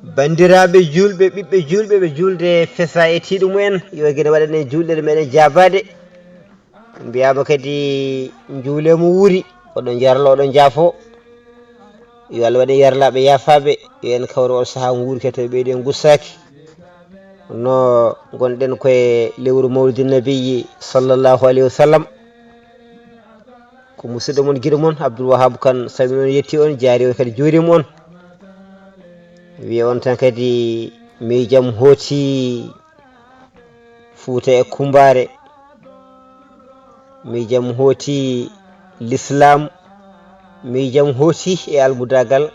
bandiraɓe julɓe ɓiɓɓe julɓe ɓe julde fesa e tiiɗu mumen yo gueɗe waɗane julɗe meɗen jabade mbiyama kadi juulemo wuuri oɗon jarlo oɗon jaafo yo Allah waɗe yarlaɓe yafaɓe yo en kawre o saaha guuri keto ɓeydi en gussaki no gonɗen koye lewru mawlidin nabiyyi sallllahu alayhi wa sallam ko musidɗo moon guiɗo moon Abdoul Wahab Kane sami on yetti on jaari on kadi juurima on wiya on tan kadi miijam hooti Fouta e Kumbare miijam hooti l'islam miijam hooti e almudagal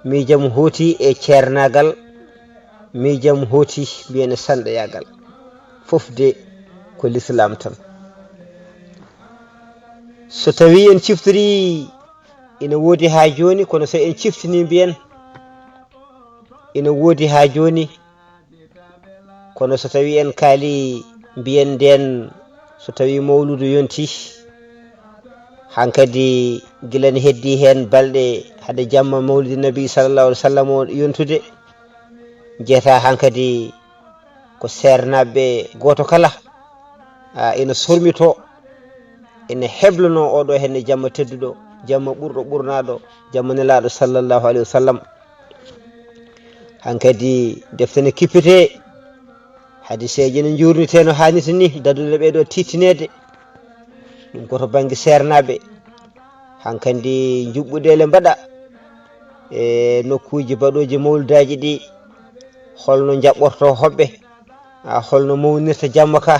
miijam hooti e ceernagal miijam hooti mbiyen sanɗoyagal fof de ko l'islam tan so tawi en ciftori ina woodi ha joni kono so en ciftini mbiyen ina woodi ha joni kono so tawi en kaali mbiyen nden so tawi mawludu yonti hankadi gilan heddi hen balɗe hade jamma mawlidi nabi sallallahu alaihi wasallam o yontude jeeta hankadi ko sernaɓe goto kala ina sormito ina heblono oɗo henne jamma tedduɗo jamma ɓurɗo ɓurnaɗo jamma nelaɗo sallallahu alaihi wasallam hankadi deftene kippite hadiseji ne jurnite no hanniti ni daduɗe ɓeɗo tittinede ɗum koto banggue sernaɓe hankadi juɓɓuɗele mbaɗa e nokkuji baɗoji mawlidaji ɗi holno jaɓɓorto hoɓɓe holno mawnirta jamma ka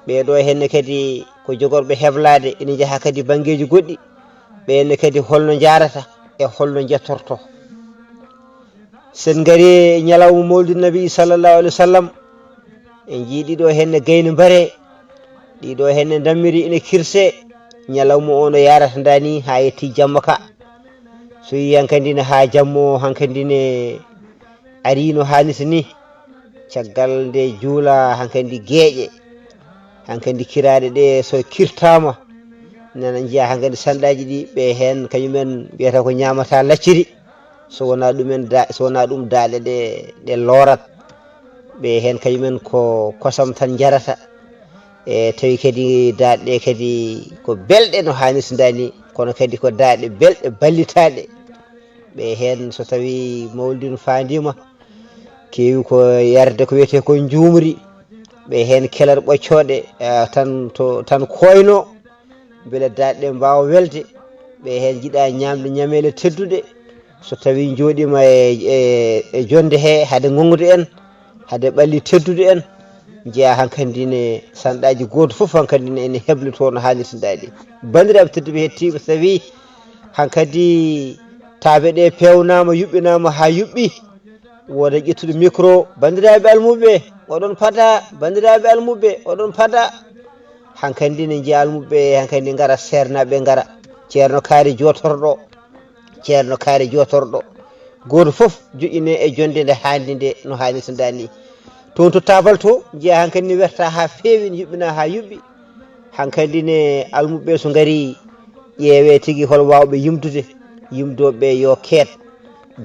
ɓeɗo henne kadi ko jogorɓe heblade ina jaaha kadi banggueji goɗɗi ɓenne kadi holno jarata e holno jettorto sen gari ñalawma mawlid nabi sallallahu alaihi wasallam en jiiɗiɗo henne gayne mbare ɗiɗo henne dammiri ina kirse ñalawma o no yarata ndani ha yetti jamma ka so yi hankadine ha jammo hankadine arino hanniti ni caggal nde juula hankadi gueƴe hankadi kiraɗe ɗe so kirtama nana jiiya hankadi sanɗaji ɗi ɓe hen kañumen mbiyata ko ñamata lacciri so wona ɗumen so wona ɗum daaɗe ɗe loorat ɓe hen kañumen ko kosam tan jarata e tawi kadi daaɗe ɗe kadi ko belɗe no hannirta dani kono kadi ko daaɗe belɗe ballitaɗe ɓe hen so tawi mawlidin fandima kewi ko yarde ko wiyete ko jumri ɓe hen kelar ɓoccoɗe tan koyno beele daaɗe ɗe mbawa welde ɓe hen jiiɗa ñamde ñamele tedduɗe so tawi joɗima e jonde he haade gongude en haade ɓalli teddude en jeeya hankadine sanɗaji goto foof hankadine ene heblito no hannirta ɗi bandiraɓe tedduɓe hettiɓe so tawi hankadi taabe ɗe pewnama yuɓɓinama ha yuɓɓi woda ƴettuɗo micro bandiraɓe almuɓe oɗon paada bandiraɓe almuɓe oɗon paada hankadine jiiya almuɓe hankadi gara sernaɓe gara ceerno kaari jotorɗo goto foof joƴine e jonde nde handi nde no hannirta dani toon to tabal to jiiya hankadi ne werta ha feewi ne yuɓɓina ha yuɓɓi hankadi ne almuɓe so gari ƴeewe tigui hol wawɓe yimdoɓe yo keet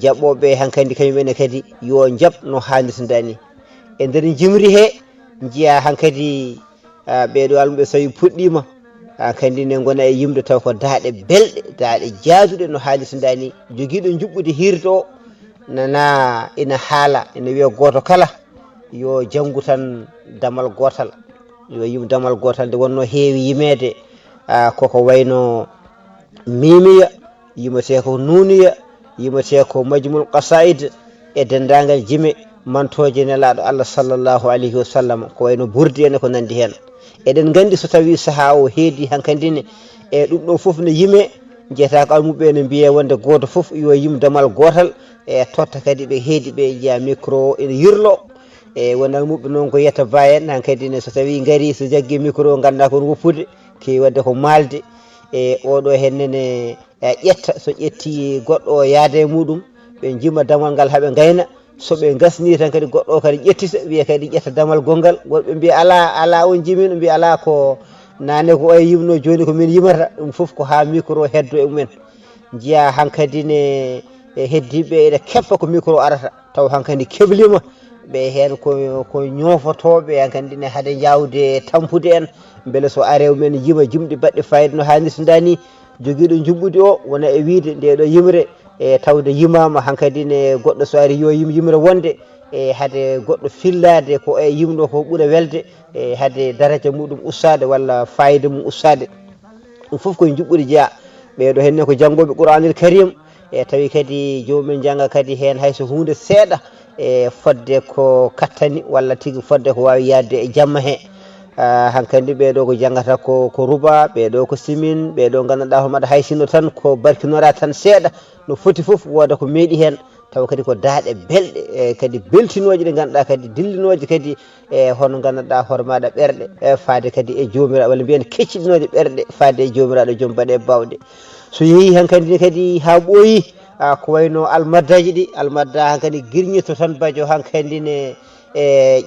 jaɓɓoɓe hankadi kañumenne kadi yo jaab no hannirta dani e nder jimri he jiiya hankadi ɓeɗo almuɓe so tawi puɗɗima hankadi ne gona e yimde taw ko daaɗe belɗe daaɗe jaaduɗe no hannirta dani joguiɗo juɓɓude hirde o nana ina haala ina wiya goto kala yo janggu tan damal gotal yo yim damal gotal nde wonno heewi yimede koko wayno mimiya yimate ko nuniya yimate ko majmul qasaid e dendagal jime mantoje nelaɗo Allah sallallahu alayhi wa sallam ko wayno burdi en ko nandi hen eɗen gandi so tawi saaha o heedi hankadine e ɗum ɗo foof ne yime jeeta ko almuɓe ne mbiye wonde goto foof yo yim damal gotal e totta kadi ɓe heedi ɓe jiiya micro ene yirlo e won almuɓe noon ko yetta ba en hankadine so tawi gari so jaggi micro ganda kon woppude kewi wadde ko malde e oɗo hennene ƴetta so ƴetti goɗɗo o yaada e muɗum ɓe jima damal ngal haaɓe gayna soɓe gasni tan kadi goɗɗo o kadi ƴettita wiya kadi ƴetta damal gongal woɓɓe mbiya ala on jimino mbiya ala ko nane ko oye yimno joni ko min yimata ɗum foof ko ha micro heddo e mumen jiiya hankkadi ne heddiɓe ene keppa ko micro arata taw hankandi keblima ɓe hen ko ñofotoɓe hankandi ne haade jawde tampude en beele so arew men yima jimɗi baɗɗi fayida no hannirta ni joguiɗo jumɓudi o wona e wiide ndeɗo yimre tawde yimama hankkadi ne goɗɗo so ari yo yimre wonde haade goɗɗo fillade ko e yimɗo ko ɓuura welde haade daraja muɗum ustade walla fayida mum ustade ɗum foof koye juɓɓudi jeeya ɓeɗo henne ko janggoɓe qouranil karim tawi kadi jomumen jangga kadi hen hayso hunde seeɗa fodde ko kattani walla tigui fodde ko wawi yadde e jamma he hankkandi ɓeɗo ko jangata ko ruba ɓeɗo ko simin ɓeɗo ganduɗa homaɗa haysino tan ko barkinora tan seeɗa no foti foof woda ko meeɗi hen taw kadi ko daaɗe belɗe kadi beltinoje ɗe ganduɗa kadi dillinoje kadi hono ganduɗa hoore maɗa ɓerɗe faade kadi e jomiraɗo walla mbiyen kecciɗinoje ɓerɗe faade e jomiraɗo joom baɗe bawɗe so yeehi hankkadi kadi ha ɓooyi ko wayno almaddaji ɗi almadda hankkadi guirñito tan bajo hankkadi ne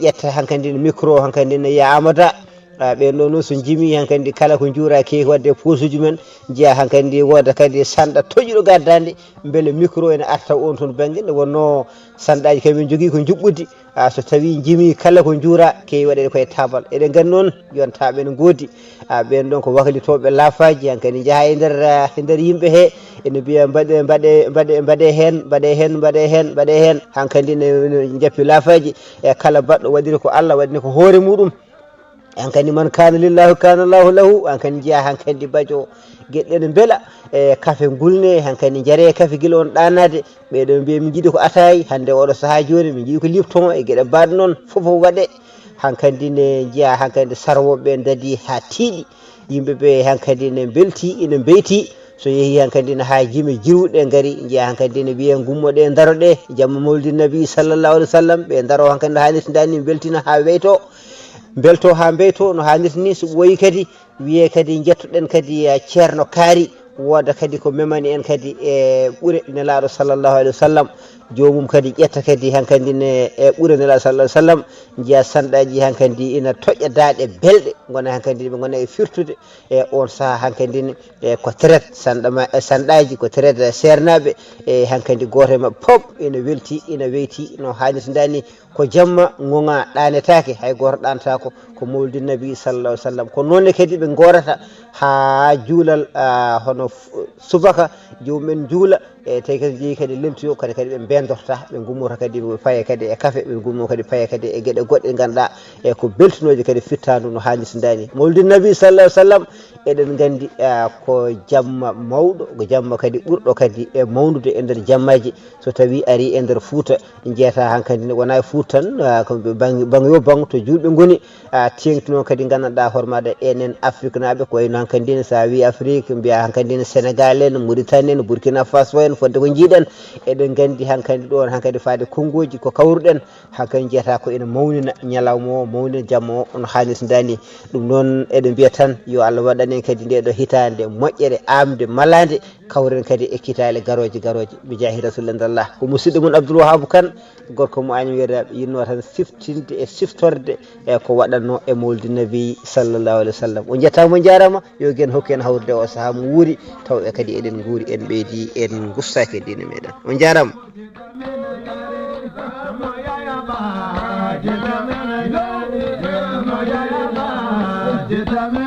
ƴetta hankkadi ne micro hankkadi ne Ya Amada ɓen ɗo noon so jimi hankkadi kala ko juura keeki wadde posuji men jeeya hankkadi woda kadi sanɗa toƴƴuɗo gaddade beele micro ene arta on toon banggue nde wonno sanɗaji kamin jogui ko juɓɓudi so tawi jimi kala ko juura keewi waɗede koye tabal eɗen gandi noon yontaɓe ne goodi ɓen ɗon ko waklitoɓe laafaji hankkadi jaaha e nder yimɓe he ene mbiya mbaɗe hen hankkadi ne jappi laafaji kala baɗɗo waɗiri ko Allah waɗini ko hoore muɗum hankkadi man kana lillahi kana Allahu lahu hankkadi jeeya hankkadi bajo gueɗe ne beela kaafe gulne hankkadi jaare kaafe guila on ɗanade ɓeɗo mbiya min jiiɗi ko ataye hande oɗo saaha joni min jiiɗi ko lipton e gueɗe mbaɗe noon foof waɗe hankkadi ne jeeya hankkadi sarwoɓe daadi ha tiiɗi yimɓeɓe hankkadi ne belti ina beyti so yeehi hankkadi ne ha jimi jiwɗe gaari jeeya hankkadi ne wiiye gummoɗe daroɗe jamma mawlidi nabi sallallahu alaihi wa sallam ɓe daro hankkadi no hannirta dani beltina ha weyto belto ha beyto no hannirta ni so ɓooyi kadi wiye kadi jettoɗen kadi ceerno kaari woda kadi ko memani en kadi e ɓuure nelaɗo sallllahu alayhi wa sallam jomum kadi ƴetta kadi hankkadi ne e ɓuure nelaɗo sallah sallam jeeya sanɗaji hankkadi ina toƴƴa daaɗe belɗe gona hankkadi ɓe gona e firtude e on saaha hankkadi ne ko traite sanɗaji ko traite sernaɓe e hankkadi goto e mabɓe pop ina welti ina weyti no hannirta dani ko jamma gonga ɗanetake hay goto ɗantako ko mawlidi nabi sallallah alih w sallam ko nonne kadi ɓe gorata ha juulal hono subaka jomumen juula e tawi kadi jeeyi kadi lemtoyo kadi ɓe bendorta ɓe gummota kadi ɓe paye kadi e kaafe ɓe gummo kadi paye kadi e gueɗe goɗɗe ɗe ganduɗa e ko beltinoje kadi fittadu no hannirta dani mawlidi nabi sallallah alih w sallam eɗen gandi ko jamma mawɗo ko jamma kadi ɓurɗo kadi e mawnude e nder jammaji so tawi ari e nder Fouta jeeyata hankkadi ne wona e Fouta tan banggue yo banggue to julɓe goni tengtino kadi gandanɗa hoore maɗa enen Afrique naɓe ko wayno hankkadi ne sa wi Afrique mbiya hankkadi ne Sénégal en Mauritanie en Burkina Faso en fodde ko jiiɗen eɗen gandi hankkadi ɗon hankkadi faade konngoji ko kawruɗen hankkadi jeeyata ko ene mawnina ñalawma o mawnina jamma o no hannirta dani ɗum noon eɗen mbiya tan yo Allah waɗanen kadi ndeɗo hitande moƴƴere amde malade kawren kadi e kitale garoje bi jahi rasulillah ko musidɗo mon Abdoul Wahab Kane gorko mo ani wiyeɗaɓe yinno tan siftinde e siftorde e ko waɗanno e mawlidi nabi sallallahu alaihi wa sallam o jettama jarama yo gen hokku en hawrde o saaha mo wuuri tawɓe kadi eɗen guuri en ɓeydi en gustaki e dine meɗen on jarama Jeta